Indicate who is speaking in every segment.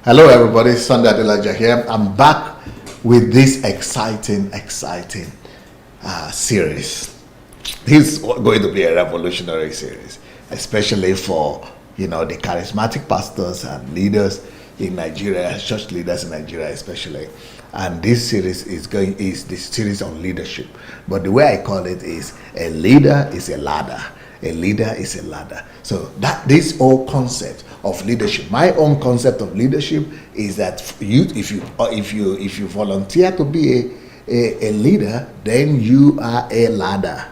Speaker 1: Hello, everybody. Sunday Adelaja here. I'm back with this exciting series. This is going to be a revolutionary series, especially for the charismatic pastors and leaders in Nigeria, church leaders in Nigeria, especially. And this series is the series on leadership. But the way I call it is a leader is a ladder. A leader is a ladder. So that this whole concept of leadership, my own concept of leadership is that if you volunteer to be a leader, then you are a ladder.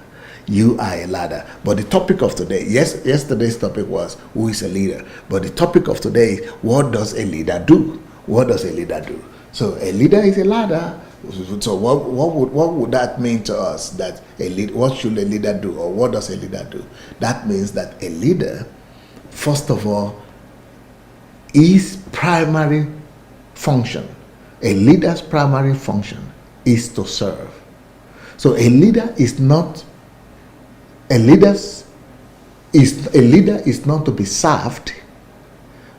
Speaker 1: You are a ladder. But the topic of today, yesterday's topic was who is a leader. But the topic of today is what does a leader do? What does a leader do? So a leader is a ladder. So what would that mean to us? That what should a leader do, or what does a leader do? That means that a leader, first of all, his primary function, a leader's primary function is to serve. So a leader is not to be served,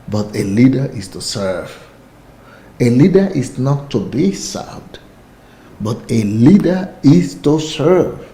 Speaker 1: but a leader is to serve. A leader is not to be served, but a leader is to serve.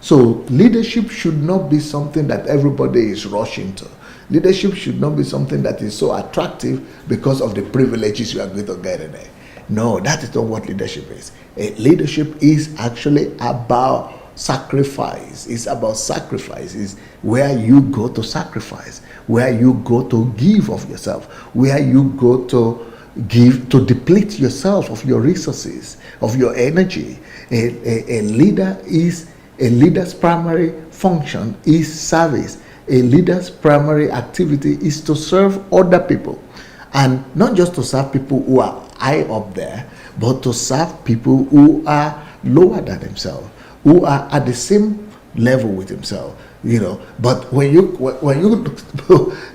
Speaker 1: So leadership should not be something that everybody is rushing to. Leadership should not be something that is so attractive because of the privileges you are going to get in it. No, that is not what leadership is. Leadership is actually about sacrifice. It's about sacrifice. It's where you go to sacrifice, where you go to give of yourself, where you go to give, to deplete yourself of your resources, of your energy. A leader's primary function is service. A leader's primary activity is to serve other people, and not just to serve people who are high up there, but to serve people who are lower than themselves, who are at the same level with himself. But when you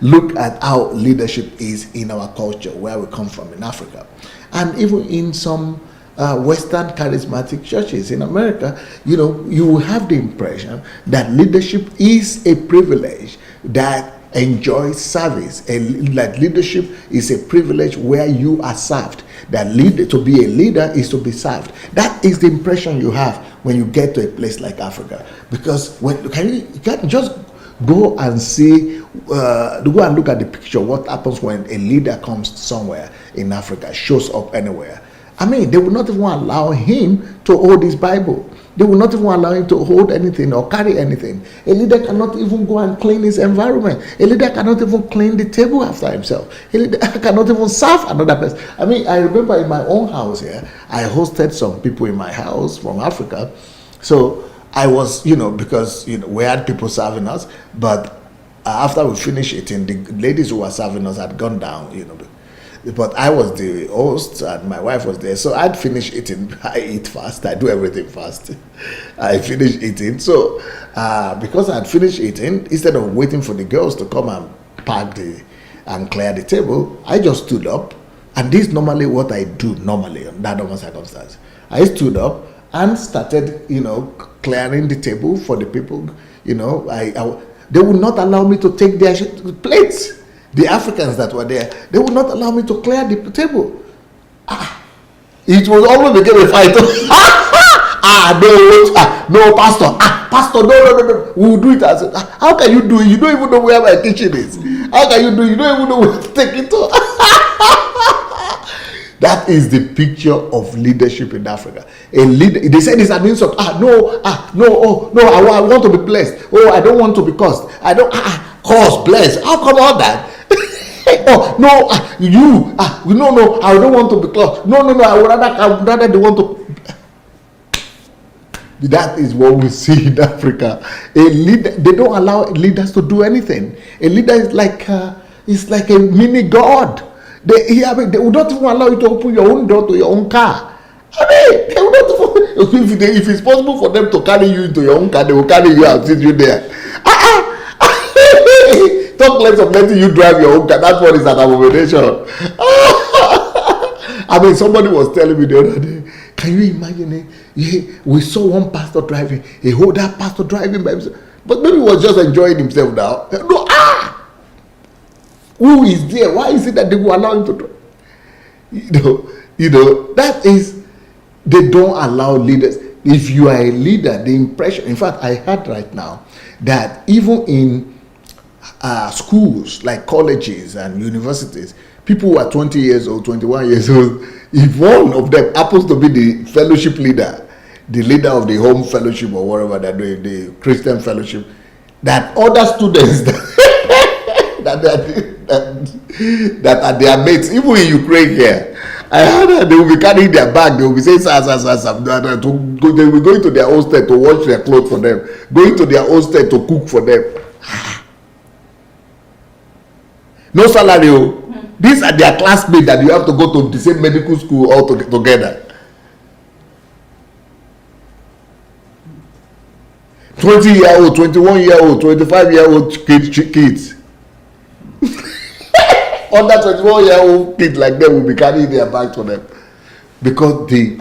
Speaker 1: look at how leadership is in our culture, where we come from in Africa, and even in some Western charismatic churches in America, you will have the impression that leadership is a privilege that enjoys service. That leadership is a privilege where you are served. That to be a leader is to be served. That is the impression you have when you get to a place like Africa. Because you can't just go and see, go and look at the picture. What happens when a leader comes somewhere in Africa, shows up anywhere? I mean, they will not even allow him to hold his Bible. They will not even allow him to hold anything or carry anything. A leader cannot even go and clean his environment. A leader cannot even clean the table after himself. A leader cannot even serve another person. I mean, I remember in my own house here, I hosted some people in my house from Africa. So I was, because, we had people serving us, but after we finished eating, the ladies who were serving us had gone down, But I was the host and my wife was there. So I'd finish eating. I eat fast. I do everything fast. I finish eating. So because I'd finished eating, instead of waiting for the girls to come and pack and clear the table, I just stood up. And this is normally what I do normally in that normal circumstance. I stood up and started, clearing the table for the people. They would not allow me to take their plates. The Africans that were there, they would not allow me to clear the table. It was always became a fight. No, pastor. Pastor, no. We will do it. I said, how can you do it? You don't even know where my kitchen is. How can you do it? You don't even know where to take it to. That is the picture of leadership in Africa. A leader, they said it's an insult. I want to be blessed. Oh, I don't want to be cursed. I don't, curse, blessed. How come all that? Oh no, no, I don't want to be close. No, I would rather they want to. That is what we see in Africa. A leader, they don't allow leaders to do anything. A leader is like a mini god. They would not even allow you to open your own door to your own car. I mean, they would not even, if it's possible for them to carry you into your own car, they will carry you and sit you there. Talk less of letting you drive your own car. That one is an abomination. I mean, somebody was telling me the other day, can you imagine it? Yeah, we saw one pastor driving, a whole that pastor driving by himself. But maybe he was just enjoying himself now. No, who is there? Why is it that they will allow him to drive? That is, they don't allow leaders. If you are a leader, the impression, in fact, I heard right now that even in schools like colleges and universities, people who are 20 years old, 21 years old, if one of them happens to be the fellowship leader, the leader of the home fellowship or whatever they're doing, the Christian fellowship, that other students that are their mates, even in Ukraine here, I heard that they will be carrying their bag, they will be saying, they will be going to their hostel to wash their clothes for them, going to their hostel to cook for them. No salary. These are their classmates that you have to go to the same medical school all together. 20-year-old, 21-year-old, 25-year-old kids. Under 21-year-old kids like them will be carrying their bags for them. Because the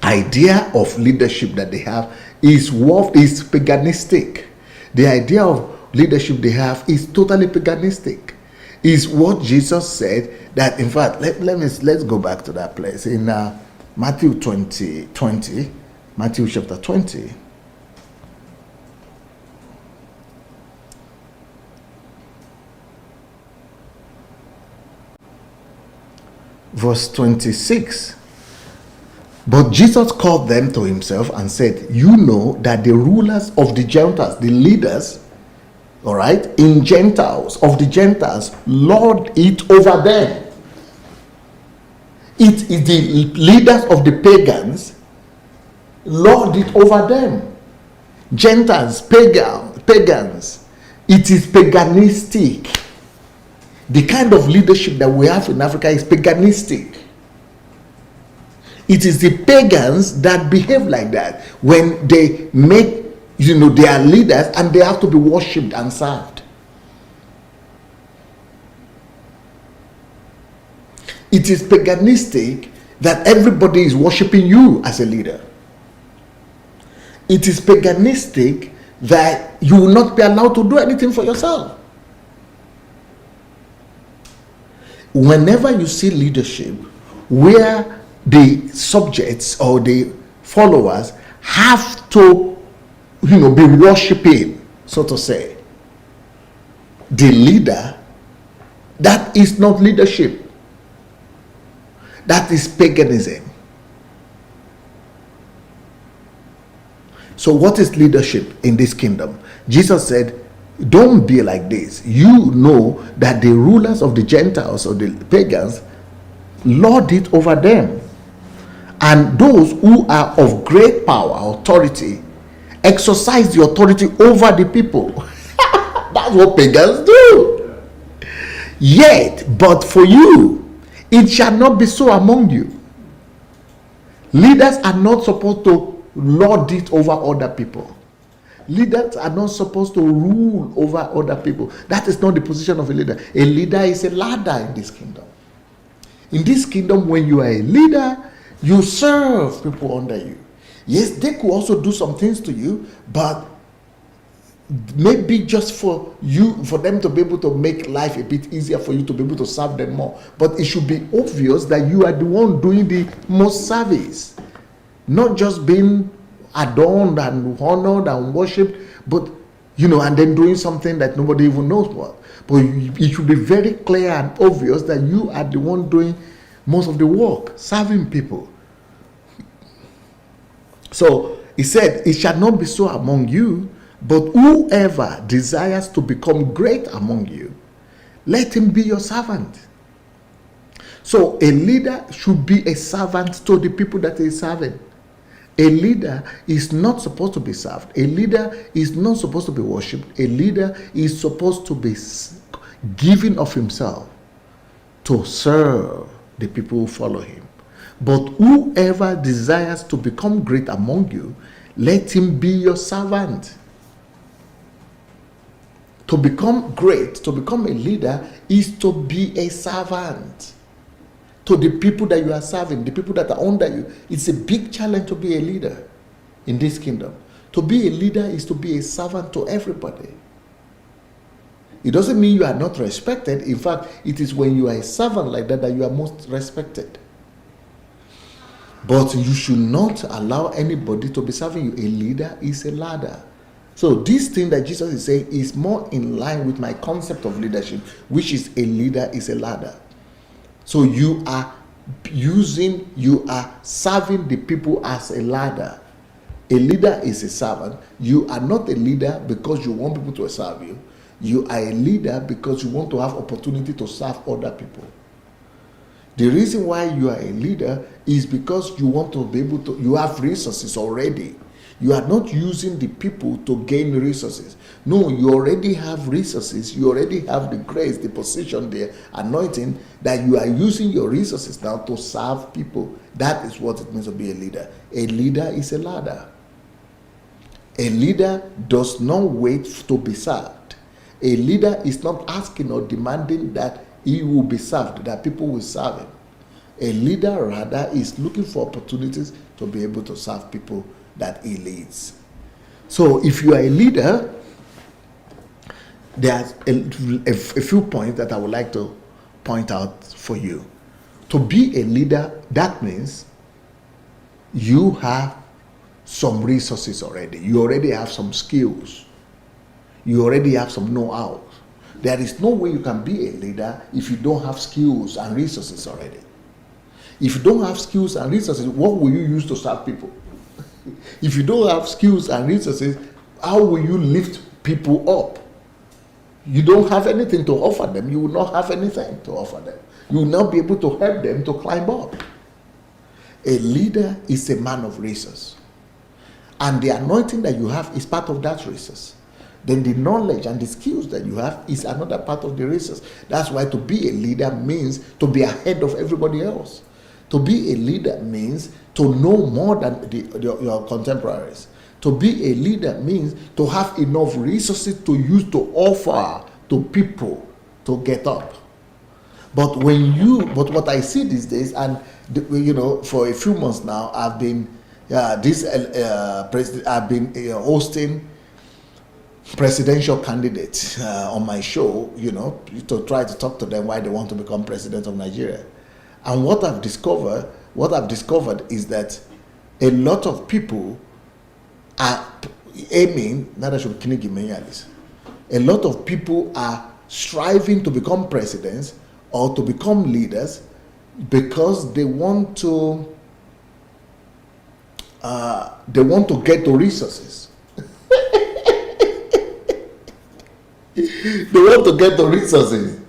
Speaker 1: idea of leadership that they have is paganistic. The idea of leadership they have is totally paganistic. Is what Jesus said that, in fact, let's go back to that place in Matthew 20, Matthew chapter 20. Verse 26. But Jesus called them to himself and said, you know that the rulers of the Gentiles, the leaders, all right, in Gentiles, of the Gentiles, lord it over them. It is the leaders of the pagans, lord it over them. Gentiles, pagans. It is paganistic. The kind of leadership that we have in Africa is paganistic. It is the pagans that behave like that when they make, they are leaders and they have to be worshipped and served. It is paganistic that everybody is worshipping you as a leader. It is paganistic that you will not be allowed to do anything for yourself. Whenever you see leadership where the subjects or the followers have to be worshiping, so to say, the leader, that is not leadership. That is paganism. So what is leadership in this kingdom? Jesus said, don't be like this. You know that the rulers of the Gentiles or the pagans lord it over them, and those who are of great power, authority, exercise the authority over the people. That's what pagans do. Yet, but for you, it shall not be so among you. Leaders are not supposed to lord it over other people. Leaders are not supposed to rule over other people. That is not the position of a leader. A leader is a ladder in this kingdom. In this kingdom, when you are a leader, you serve people under you. Yes, they could also do some things to you, but maybe just for them to be able to make life a bit easier for you to be able to serve them more. But it should be obvious that you are the one doing the most service, not just being adorned and honored and worshipped, but and then doing something that nobody even knows what. But it should be very clear and obvious that you are the one doing most of the work, serving people. So he said, it shall not be so among you, but whoever desires to become great among you, let him be your servant. So a leader should be a servant to the people that he is serving. A leader is not supposed to be served. A leader is not supposed to be worshipped. A leader is supposed to be giving of himself to serve the people who follow him. But whoever desires to become great among you, let him be your servant. To become great, to become a leader, is to be a servant to the people that you are serving, the people that are under you. It's a big challenge to be a leader in this kingdom. To be a leader is to be a servant to everybody. It doesn't mean you are not respected. In fact, it is when you are a servant like that that you are most respected. But you should not allow anybody to be serving you. A leader is a ladder. So this thing that Jesus is saying is more in line with my concept of leadership, which is a leader is a ladder. So you are serving the people as a ladder. A leader is a servant. You are not a leader because you want people to serve you. You are a leader because you want to have opportunity to serve other people. The reason why you are a leader is because you want to be able to, you have resources already. You are not using the people to gain resources. No, you already have resources. You already have the grace, the position, the anointing, that you are using your resources now to serve people. That is what it means to be a leader. A leader is a ladder. A leader does not wait to be served. A leader is not asking or demanding that he will be served, that people will serve him. A leader rather is looking for opportunities to be able to serve people that he leads. So if you are a leader, there's a few points that I would like to point out for you. To be a leader, that means you have some resources already. You already have some skills. You already have some know-how. There is no way you can be a leader if you don't have skills and resources already. If you don't have skills and resources, what will you use to serve people? If you don't have skills and resources, how will you lift people up? You don't have anything to offer them. You will not have anything to offer them. You will not be able to help them to climb up. A leader is a man of resource. And the anointing that you have is part of that resource. Then the knowledge and the skills that you have is another part of the resource. That's why to be a leader means to be ahead of everybody else. To be a leader means to know more than your contemporaries. To be a leader means to have enough resources to use to offer to people to get up. But what I see these days, and for a few months now, I've been hosting presidential candidates on my show, to try to talk to them why they want to become president of Nigeria. And what I've discovered is that a lot of people are aiming, a lot of people are striving to become presidents or to become leaders because they want to get the resources. They want to get the resources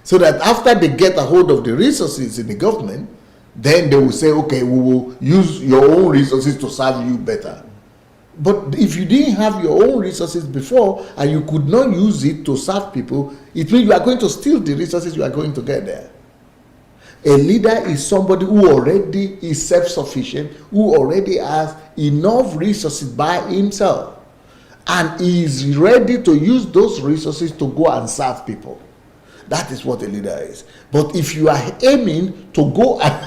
Speaker 1: so that after they get a hold of the resources in the government, then they will say, okay, we will use your own resources to serve you better. But if you didn't have your own resources before and you could not use it to serve people, it means you are going to steal the resources you are going to get there. A leader is somebody who already is self-sufficient, who already has enough resources by himself, and is ready to use those resources to go and serve people. That is what a leader is. But if you are aiming to go and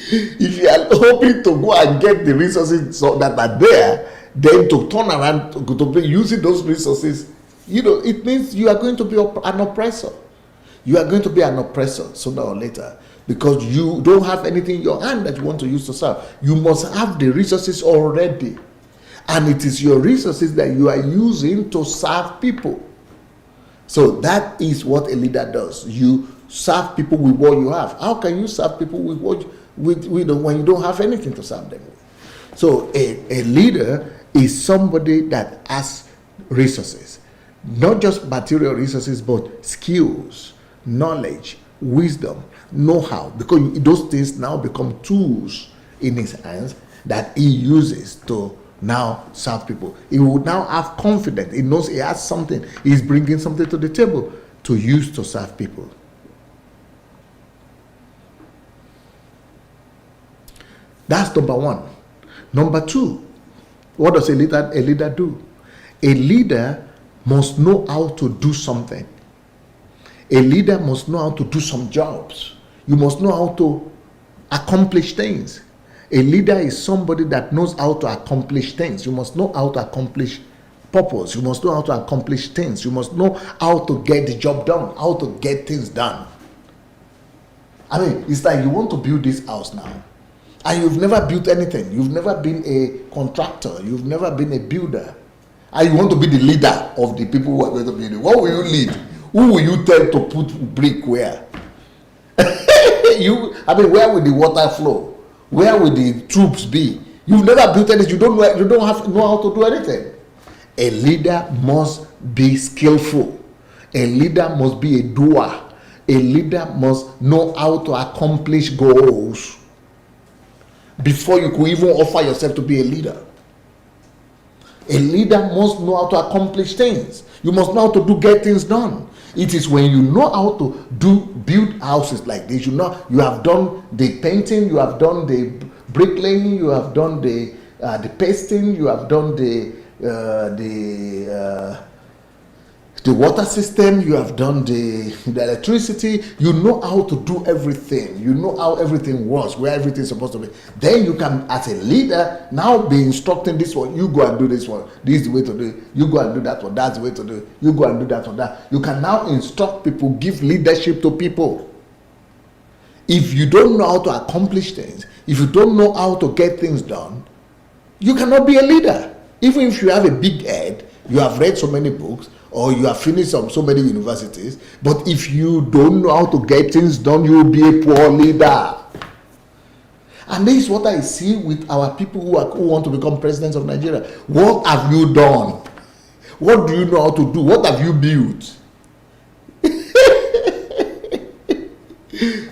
Speaker 1: if you are hoping to go and get the resources that are there, then to turn around to be using those resources, it means you are going to be an oppressor. You are going to be an oppressor sooner or later because you don't have anything in your hand that you want to use to serve. You must have the resources already. And it is your resources that you are using to serve people. So that is what a leader does. You serve people with what you have. How can you serve people with when you don't have anything to serve them with? So a leader is somebody that has resources. Not just material resources, but skills, knowledge, wisdom, know-how. Because those things now become tools in his hands that he uses to now serve people. He will now have confidence. He knows he has something. He's bringing something to the table to use to serve people. That's number one. Number two, what does a leader do? A leader must know how to do something. A leader must know how to do some jobs. You must know how to accomplish things. A leader is somebody that knows how to accomplish things. You must know how to accomplish purpose. You must know how to accomplish things. You must know how to get the job done, how to get things done. I mean, it's like you want to build this house now, and you've never built anything. You've never been a contractor. You've never been a builder. And you want to be the leader of the people who are going to build it. What will you lead? Who will you tell to put brick where? Where will the water flow? Where will the troops be? You've never built anything. You don't know how to do anything. A leader must be skillful. A leader must be a doer. A leader must know how to accomplish goals before you could even offer yourself to be a leader. A leader must know how to accomplish things. You must know how to get things done. It is when you know how to build houses like this. You have done the painting, you have done the bricklaying, you have done the pasting, you have done the water system, you have done the electricity. You know how to do everything. You know how everything works, where everything is supposed to be. Then you can, as a leader, now be instructing this one. You go and do this one. This is the way to do it. You go and do that one. That's the way to do it. You go and do that one. That. You can now instruct people, give leadership to people. If you don't know how to accomplish things, if you don't know how to get things done, you cannot be a leader. Even if you have a big head, you have read so many books, or you have finished so many universities, but if you don't know how to get things done, you will be a poor leader. And this is what I see with our people who want to become presidents of Nigeria. What have you done? What do you know how to do? What have you built?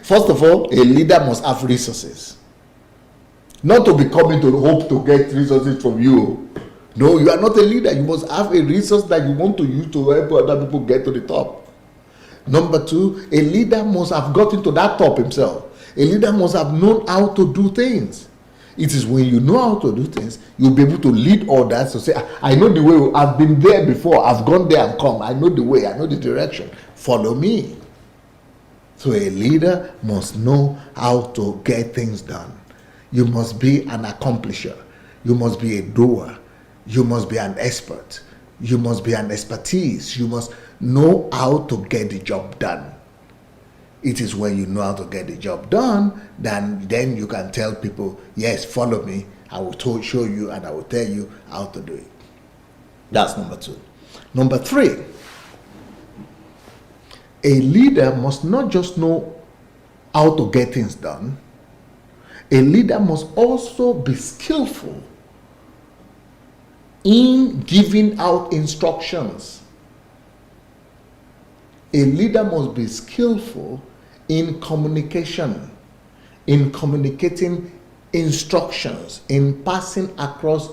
Speaker 1: First of all, a leader must have resources. Not to be coming to hope to get resources from you. No, you are not a leader. You must have a resource that you want to use to help other people get to the top. Number two, a leader must have gotten to that top himself. A leader must have known how to do things. It is when you know how to do things, you'll be able to lead others to say, I know the way, I've been there before, I've gone there and come, I know the way, I know the direction, follow me. So a leader must know how to get things done. You must be an accomplisher. You must be a doer. You must be an expert. You must be an expertise. You must know how to get the job done. It is when you know how to get the job done, then you can tell people, yes, follow me. I will show you and I will tell you how to do it. That's number two. Number three, a leader must not just know how to get things done. A leader must also be skillful in giving out instructions. A leader must be skillful in communication, in communicating instructions, in passing across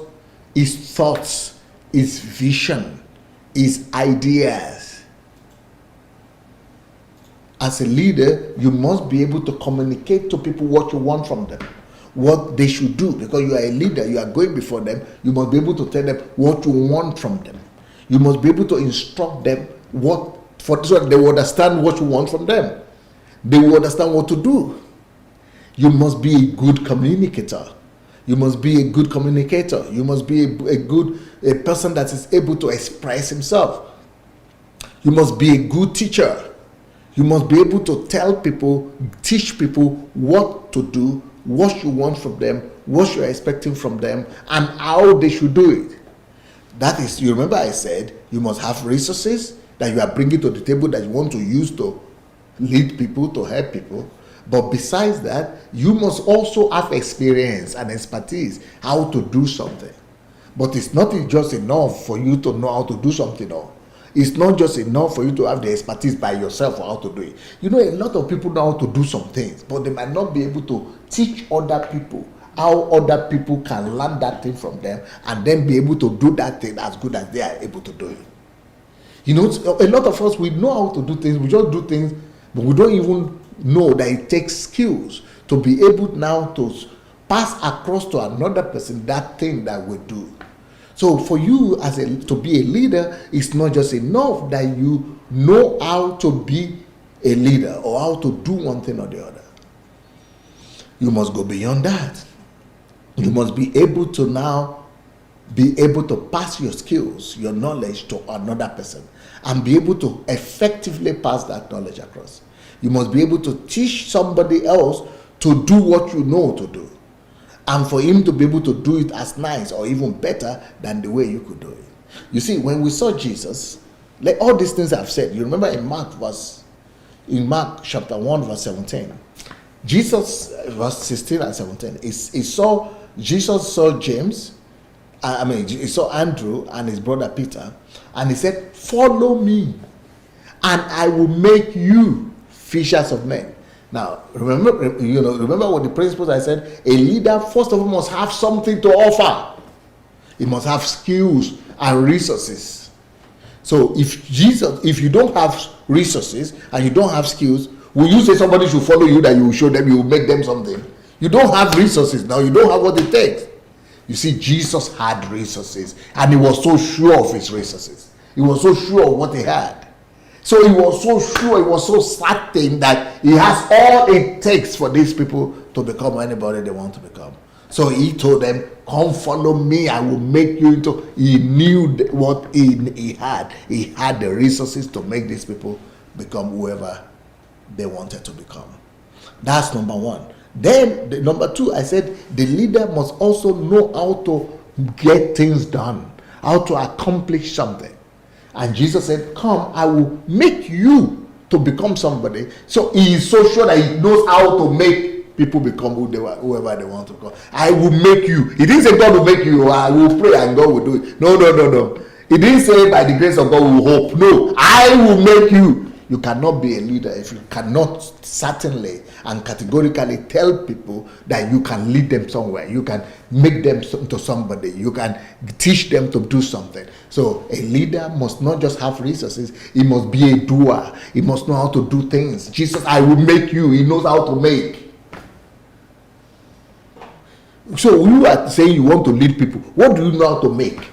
Speaker 1: his thoughts, his vision, his ideas. As a leader, you must be able to communicate to people what you want from them, what they should do, because you are a leader, you are going before them. You must be able to tell them what you want from them. You must be able to instruct them so that they will understand what you want from them. They will understand what to do. You must be a good communicator. You must be a good communicator. You must be a person that is able to express himself. You must be a good teacher. You must be able to tell people, teach people what to do, what you want from them, what you're expecting from them, and how they should do it. That is, you remember I said, you must have resources that you are bringing to the table that you want to use to lead people, to help people. But besides that, you must also have experience and expertise how to do something. But it's not just enough for you to know how to do something. No. It's not just enough for you to have the expertise by yourself or how to do it. You know, a lot of people know how to do some things, but they might not be able to teach other people how other people can learn that thing from them and then be able to do that thing as good as they are able to do it. You know, a lot of us, we know how to do things, we just do things, but we don't even know that it takes skills to be able now to pass across to another person that thing that we do. So for you to be a leader, it's not just enough that you know how to be a leader or how to do one thing or the other. You must go beyond that. You must be able to now be able to pass your skills, your knowledge to another person, and be able to effectively pass that knowledge across. You must be able to teach somebody else to do what you know to do, and for him to be able to do it as nice or even better than the way you could do it. You see, when we saw Jesus, like all these things I've said, you remember in Mark chapter 1 verse 17, Jesus, verse 16 and 17, Jesus saw James, he saw Andrew and his brother Peter, and he said, follow me and I will make you fishers of men. Now, remember what the principles I said, a leader first of all must have something to offer. He must have skills and resources. So if you don't have resources and you don't have skills, will you say somebody should follow you, that you will show them, you will make them something? You don't have resources now, you don't have what it takes. You see, Jesus had resources, and he was so sure of his resources. He was so sure of what he had. So he was so sure, he was so certain that he has all it takes for these people to become anybody they want to become. So he told them, come follow me, I will make you into. He knew what he had. He had the resources to make these people become whoever they wanted to become. That's number one. Then number two, I said the leader must also know how to get things done, how to accomplish something. And Jesus said, come, I will make you to become somebody. So he is so sure that he knows how to make people become whoever they want to become. I will make you. He didn't say God will make you, I will pray and God will do it. No. He didn't say by the grace of God we will hope. No, I will make you. You cannot be a leader if you cannot certainly and categorically tell people that you can lead them somewhere. You can make them to somebody. You can teach them to do something. So a leader must not just have resources. He must be a doer. He must know how to do things. Jesus, I will make you. He knows how to make. So you are saying you want to lead people. What do you know how to make?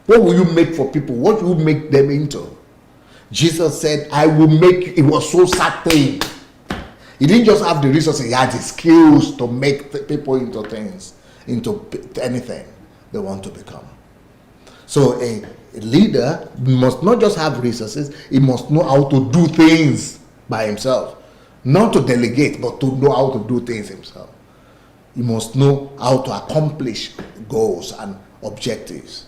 Speaker 1: What will you make for people? What will you make them into? Jesus said, I will make you. It was so certain. He didn't just have the resources, he had the skills to make people into things, into anything they want to become. So a leader must not just have resources, he must know how to do things by himself. Not to delegate, but to know how to do things himself. He must know how to accomplish goals and objectives.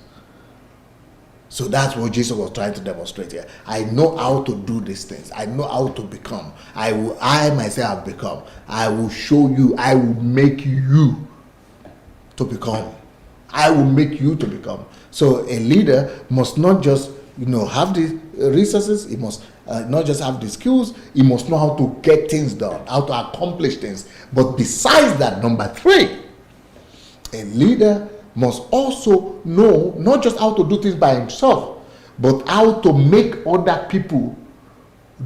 Speaker 1: So that's what Jesus was trying to demonstrate here. I know how to do these things. I know how to become. I myself have become. I will show you. I will make you to become. I will make you to become. So a leader must not just, have the resources. He must not just have the skills. He must know how to get things done, how to accomplish things. But besides that, number three, a leader must also know not just how to do things by himself, but how to make other people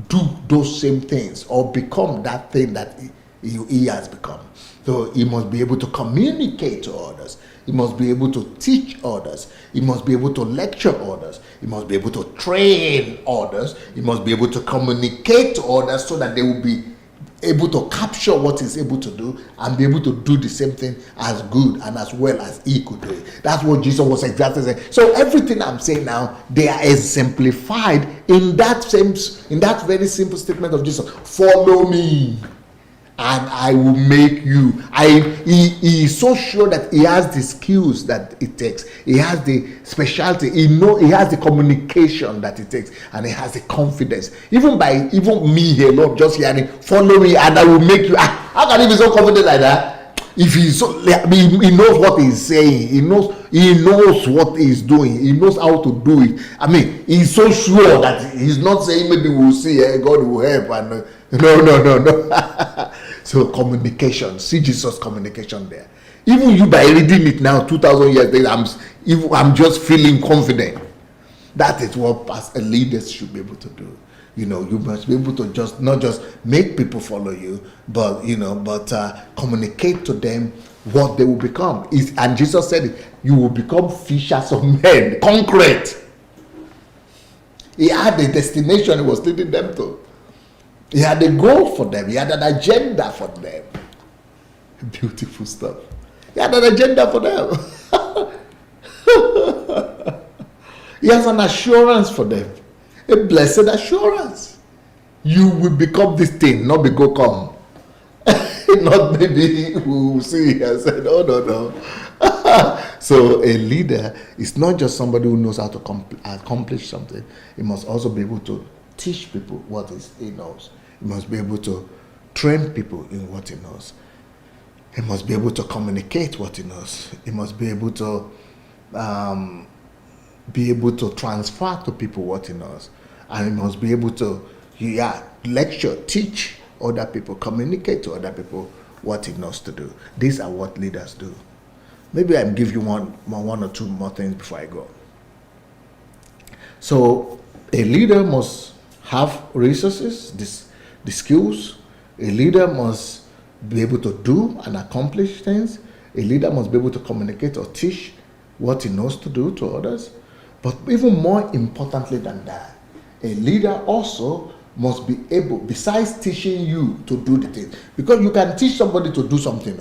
Speaker 1: do those same things or become that thing that he has become. So he must be able to communicate to others. He must be able to teach others. He must be able to lecture others. He must be able to train others. He must be able to communicate to others so that they will be able to capture what he's able to do and be able to do the same thing as good and as well as he could do it. That's what Jesus was exactly saying. So everything I'm saying now, they are exemplified in that very simple statement of Jesus. Follow me and I will make you. He is so sure that he has the skills that it takes. He has the specialty. He has the communication that it takes, and he has the confidence. Even me alone, just hearing, follow me, and I will make you. How can he be so confident like that? If he knows what he's saying. He knows what he's doing. He knows how to do it. He's so sure that he's not saying maybe we'll see. God will help. And no. So communication, see Jesus' communication there. Even you, by reading it now, 2,000 years later, I'm just feeling confident. That is what a leader should be able to do. You must be able to not just make people follow you, but communicate to them what they will become. And Jesus said it, you will become fishers of men, concrete. He had a destination he was leading them to. He had a goal for them. He had an agenda for them. Beautiful stuff. He had an agenda for them. He has an assurance for them, a blessed assurance. You will become this thing, not become. Not maybe we will see and say, no, no, no. So a leader is not just somebody who knows how to accomplish something. He must also be able to teach people what he knows. He must be able to train people in what he knows. He must be able to communicate what he knows. He must be able to transfer to people what he knows. And he must be able to lecture, teach other people, communicate to other people what he knows to do. These are what leaders do. Maybe I'll give you one or two more things before I go. So a leader must have resources, the skills. A leader must be able to do and accomplish things. A leader must be able to communicate or teach what he knows to do to others. But even more importantly than that, a leader also must be able, besides teaching you to do the thing, because you can teach somebody to do something,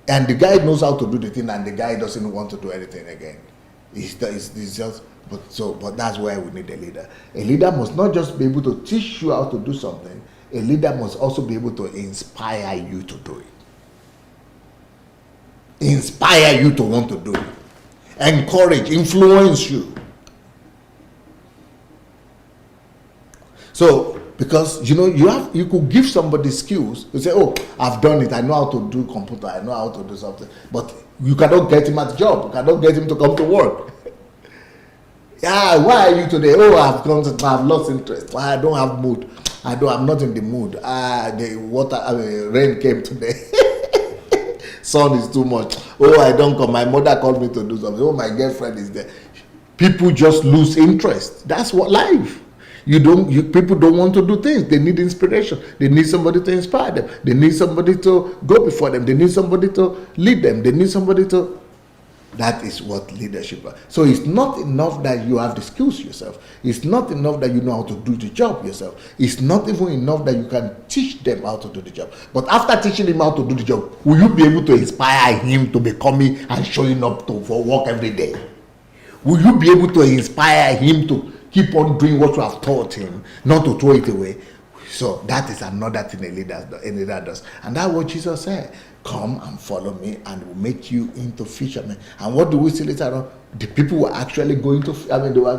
Speaker 1: and the guy knows how to do the thing, and the guy doesn't want to do anything again. It's just, but that's why we need a leader. A leader must not just be able to teach you how to do something. A leader must also be able to inspire you to do it. Inspire you to want to do it. Encourage, influence you. So, because you could give somebody skills. You say, "Oh, I've done it. I know how to do computer. I know how to do something." But you cannot get him at the job. You cannot get him to come to work. Yeah, why are you today? Oh, I've lost interest. I don't have mood. I'm not in the mood. Rain came today. Sun is too much. Oh, I don't come. My mother called me to do something. Oh, my girlfriend is there. People just lose interest. That's what life. People don't want to do things. They need inspiration. They need somebody to inspire them. They need somebody to go before them. They need somebody to lead them. They need somebody to. That is what leadership is. So it's not enough that you have the skills yourself. It's not enough that you know how to do the job yourself. It's not even enough that you can teach them how to do the job. But after teaching him how to do the job, will you be able to inspire him to be coming and showing up for work every day? Will you be able to inspire him to keep on doing what you have taught him, not to throw it away? So that is another thing a leader does. And that's what Jesus said. Come and follow me, and will make you into fishermen. And what do we see later on? The people were actually they were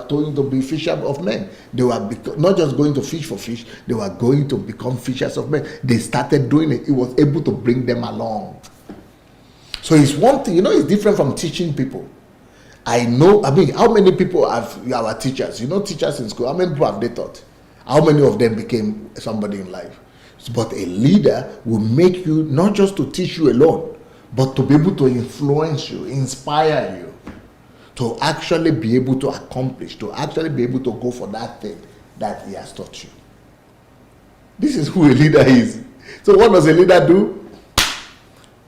Speaker 1: going to be fishermen of men. They were not just going to fish for fish, they were going to become fishers of men. They started doing it. It was able to bring them along. So it's one thing, it's different from teaching people. How many people have our teachers? Teachers in school, how many people have they taught? How many of them became somebody in life? But a leader will make you not just to teach you alone, but to be able to influence you, inspire you, to actually be able to accomplish, to actually be able to go for that thing that he has taught you. This is who a leader is. So what does a leader do?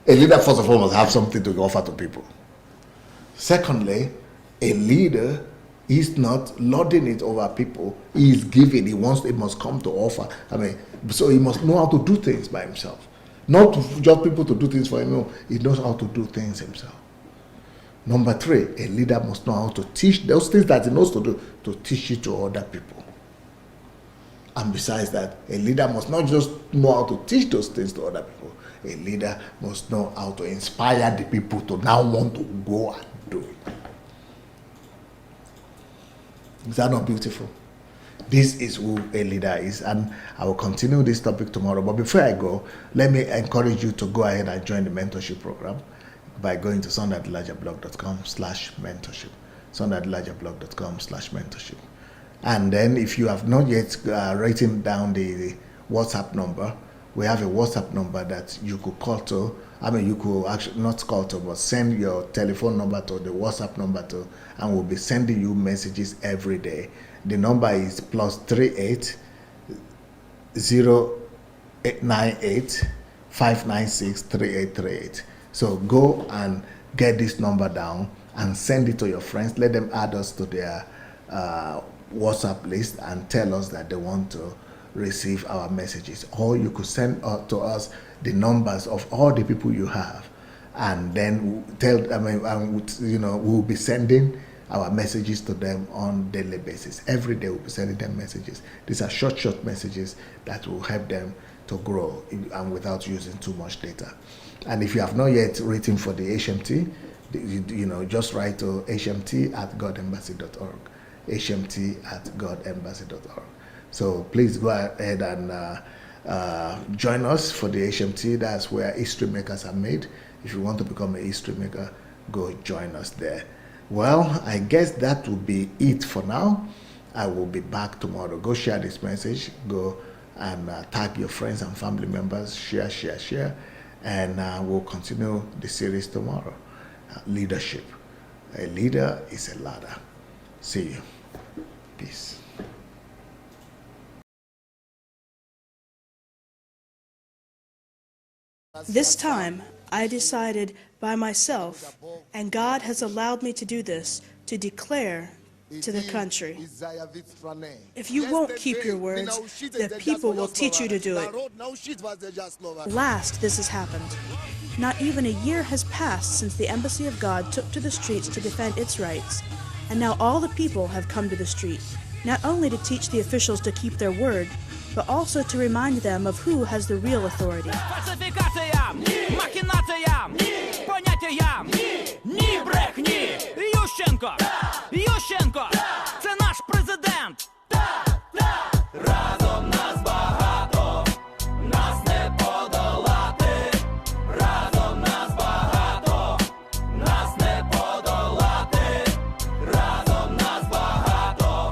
Speaker 1: A leader, first of all, must have something to offer to people. Secondly, a leader is not lording it over people. He is giving. He must come to offer. So he must know how to do things by himself. Not just people to do things for him. No, he knows how to do things himself. Number 3, a leader must know how to teach those things that he knows to do, to teach it to other people. And besides that, a leader must not just know how to teach those things to other people. A leader must know how to inspire the people to now want to go and do it. Is that not beautiful? This is who a leader is, and I will continue this topic tomorrow. But before I go, let me encourage you to go ahead and join the mentorship program by going to sonadelajablog.com/mentorship. sonadelajablog.com/mentorship. And then if you have not yet written down the WhatsApp number, we have a WhatsApp number that you could call to. You could actually not call to, but send your telephone number to the WhatsApp number to, and we'll be sending you messages every day. The number is +38 0898 596 3838. So go and get this number down and send it to your friends. Let them add us to their WhatsApp list and tell us that they want to receive our messages. Or you could send to us the numbers of all the people you have, and then we'll be sending our messages to them on daily basis. Every day we'll be sending them messages. These are short messages that will help them to grow and without using too much data. And if you have not yet written for the HMT, just write to hmt@godembassy.org, hmt@godembassy.org. So please go ahead and join us for the HMT. That's where history makers are made. If you want to become a history maker, go join us there. Well, I guess that will be it for now. I will be back tomorrow. Go share this message. Go and tag your friends and family members. Share. And we'll continue the series tomorrow. Leadership. A leader is a ladder. See you. Peace.
Speaker 2: This time, I decided by myself, and God has allowed me to do this, to declare to the country, if you won't keep your words, the people will teach you to do it. Last this has happened. Not even a year has passed since the Embassy of God took to the streets to defend its rights, and now all the people have come to the street, not only to teach the officials to keep their word, but also to remind them of who has the real authority.
Speaker 3: Ющенко, це наш президент. Разом нас багато, нас не подолати. Разом нас багато, нас не подолати. Разом нас багато,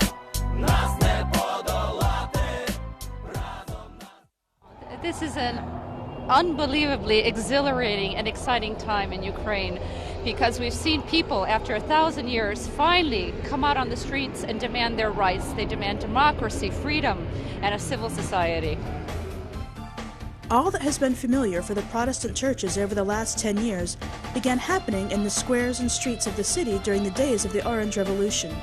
Speaker 3: нас не подолати.
Speaker 4: This is an unbelievably exhilarating and exciting time in Ukraine, because we've seen people, after 1,000 years, finally come out on the streets and demand their rights. They demand democracy, freedom, and a civil society.
Speaker 2: All that has been familiar for the Protestant churches over the last 10 years began happening in the squares and streets of the city during the days of the Orange Revolution.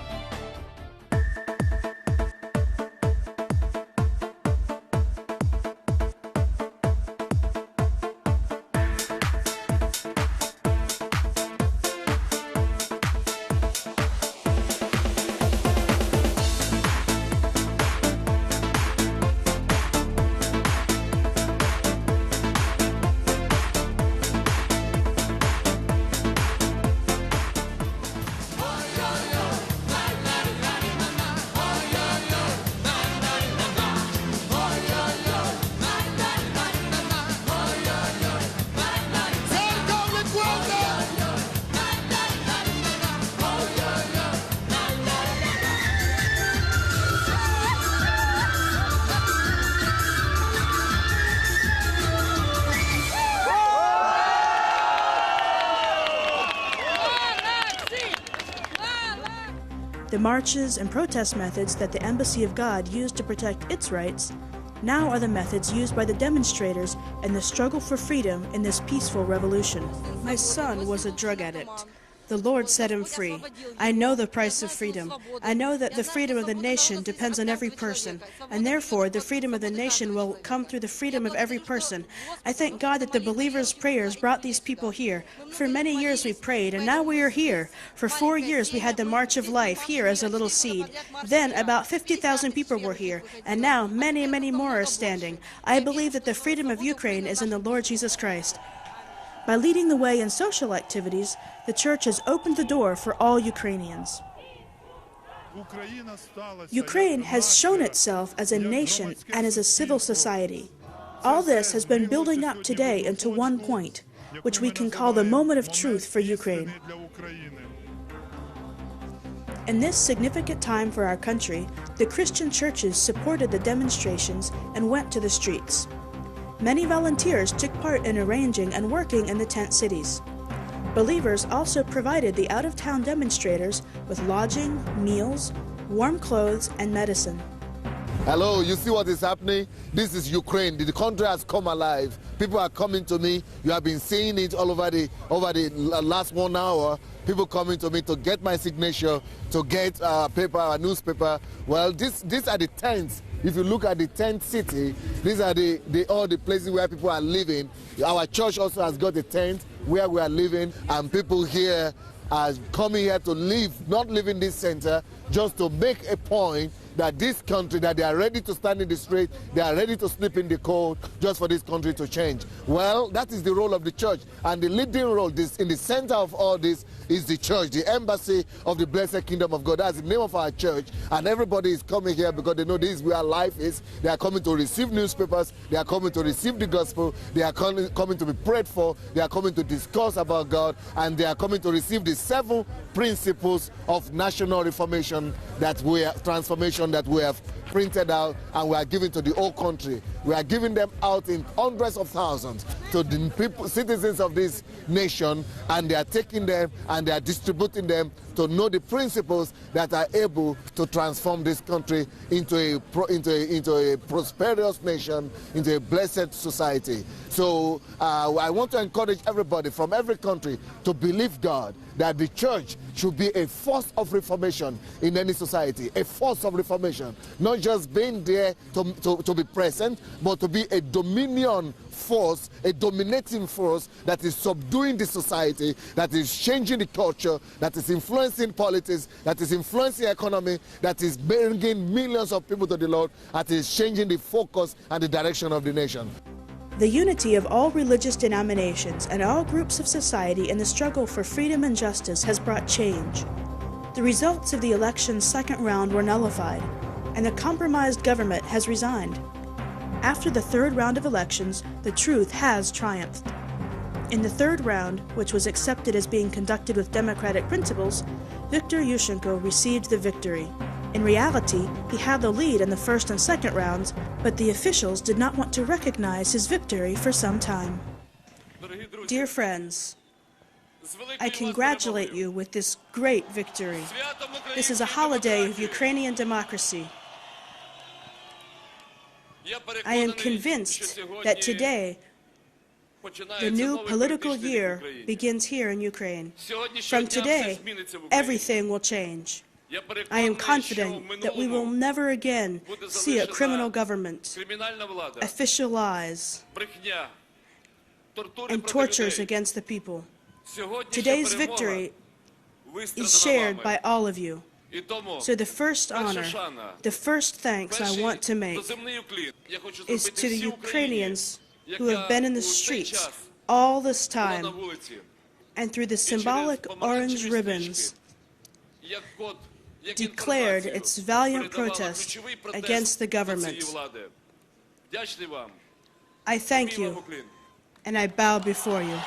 Speaker 2: The marches and protest methods that the Embassy of God used to protect its rights now are the methods used by the demonstrators in the struggle for freedom in this peaceful revolution. My son was a drug addict. The Lord set him free. I know the price of freedom. I know that the freedom of the nation depends on every person, and therefore the freedom of the nation will come through the freedom of every person. I thank God that the believers' prayers brought these people here. For many years we prayed, and now we are here. For 4 years we had the March of Life here as a little seed. Then about 50,000 people were here, and now many, many more are standing. I believe that the freedom of Ukraine is in the Lord Jesus Christ. By leading the way in social activities, the Church has opened the door for all Ukrainians. Ukraine has shown itself as a nation and as a civil society. All this has been building up today into one point, which we can call the moment of truth for Ukraine. In this significant time for our country, the Christian churches supported the demonstrations and went to the streets. Many volunteers took part in arranging and working in the tent cities. Believers also provided the out-of-town demonstrators with lodging, meals, warm clothes, and medicine.
Speaker 5: Hello, you see what is happening? This is Ukraine. The country has come alive. People are coming to me. You have been seeing it all over the last 1 hour. People coming to me to get my signature, to get paper, a newspaper. Well, these are the tents. If you look at the tent city, these are all the places where people are living. Our church also has got a tent where we are living, and people here are coming here to live, not live in this center, just to make a point that this country, that they are ready to stand in the street, they are ready to sleep in the cold, just for this country to change. Well, that is the role of the church, and the leading role in the center of all this is the church, the embassy of the blessed kingdom of God. That's the name of our church, and everybody is coming here because they know this is where life is. They are coming to receive newspapers, they are coming to receive the gospel, they are coming to be prayed for, they are coming to discuss about God, and they are coming to receive the 7 principles of national reformation transformation that we have printed out and we are giving to the whole country. We are giving them out in hundreds of thousands to the people, citizens of this nation, and they are taking them and they are distributing them to know the principles that are able to transform this country into a prosperous nation, into a blessed society. So I want to encourage everybody from every country to believe God, that the church should be a force of reformation in any society, a force of reformation, not just being there to be present, but to be a dominion force, a dominating force that is subduing the society, that is changing the culture, that is influencing politics, that is influencing economy, that is bringing millions of people to the Lord, that is changing the focus and the direction of the nation.
Speaker 2: The unity of all religious denominations and all groups of society in the struggle for freedom and justice has brought change. The results of the election's second round were nullified, and the compromised government has resigned. After the third round of elections, the truth has triumphed. In the third round, which was accepted as being conducted with democratic principles, Viktor Yushchenko received the victory. In reality, he had the lead in the first and second rounds, but the officials did not want to recognize his victory for some time. Dear friends, I congratulate you with this great victory. This is a holiday of Ukrainian democracy. I am convinced that today, the new political year begins here in Ukraine. From today, everything will change. I am confident that we will never again see a criminal government, official lies, and tortures against the people. Today's victory is shared by all of you. So the first honor, the first thanks I want to make is to the Ukrainians who have been in the streets all this time, and through the symbolic orange ribbons declared its valiant protest against the government. I thank you, and I bow before you.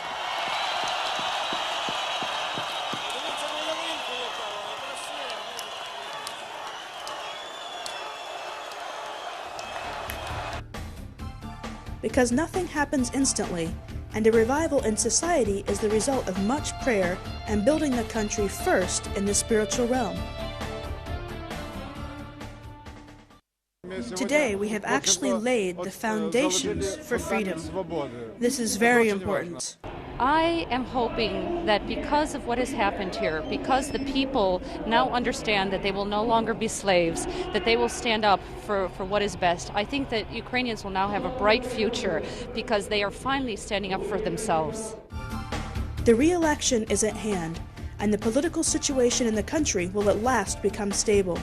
Speaker 2: Because nothing happens instantly, and a revival in society is the result of much prayer and building the country first in the spiritual realm. Today, we have actually laid the foundations for freedom. This is very important.
Speaker 4: I am hoping that because of what has happened here, because the people now understand that they will no longer be slaves, that they will stand up for what is best. I think that Ukrainians will now have a bright future because they are finally standing up for themselves.
Speaker 2: The re-election is at hand, and the political situation in the country will at last become stable.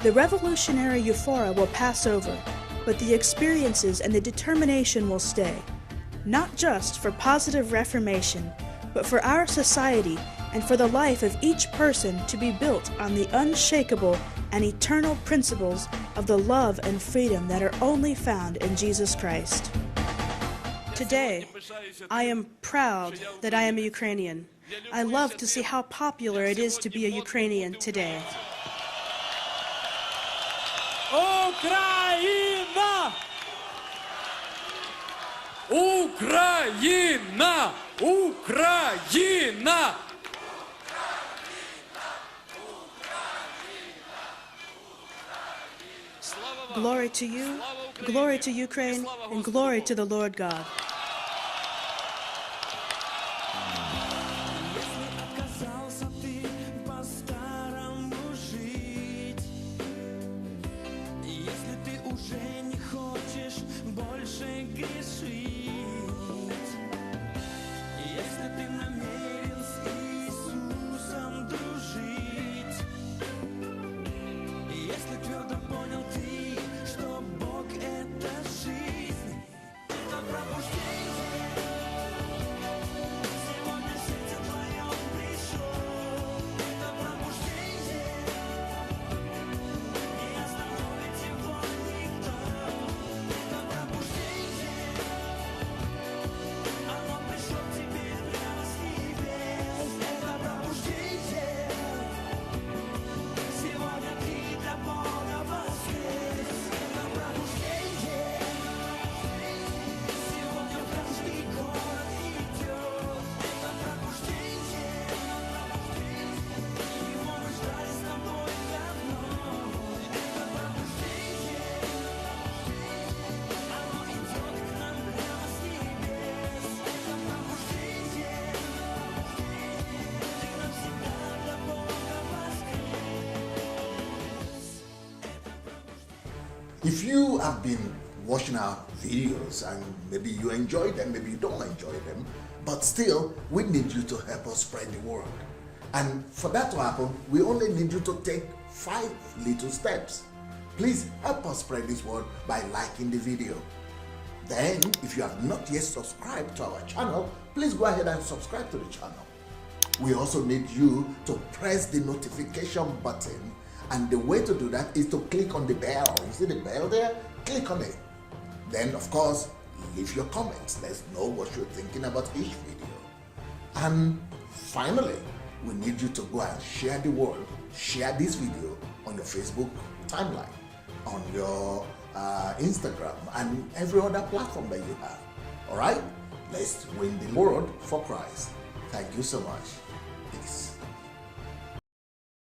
Speaker 2: The revolutionary euphoria will pass over, but the experiences and the determination will stay. Not just for positive reformation, but for our society and for the life of each person to be built on the unshakable and eternal principles of the love and freedom that are only found in Jesus Christ. Today, I am proud that I am a Ukrainian. I love to see how popular it is to be a Ukrainian today.
Speaker 3: Україна! Україна! Україна!
Speaker 2: Glory to you, glory to Ukraine, and glory to the Lord God.
Speaker 1: If you have been watching our videos and maybe you enjoy them, maybe you don't enjoy them, but still, we need you to help us spread the word. And for that to happen, we only need you to take 5 little steps. Please help us spread this word by liking the video. Then, if you have not yet subscribed to our channel, please go ahead and subscribe to the channel. We also need you to press the notification button, and the way to do that is to click on the bell. You see the bell there? Click on it. Then, of course, leave your comments. Let's know what you're thinking about each video. And finally, we need you to go and share the word. Share this video on your Facebook timeline, on your Instagram, and every other platform that you have. All right? Let's win the world for Christ. Thank you so much. Peace.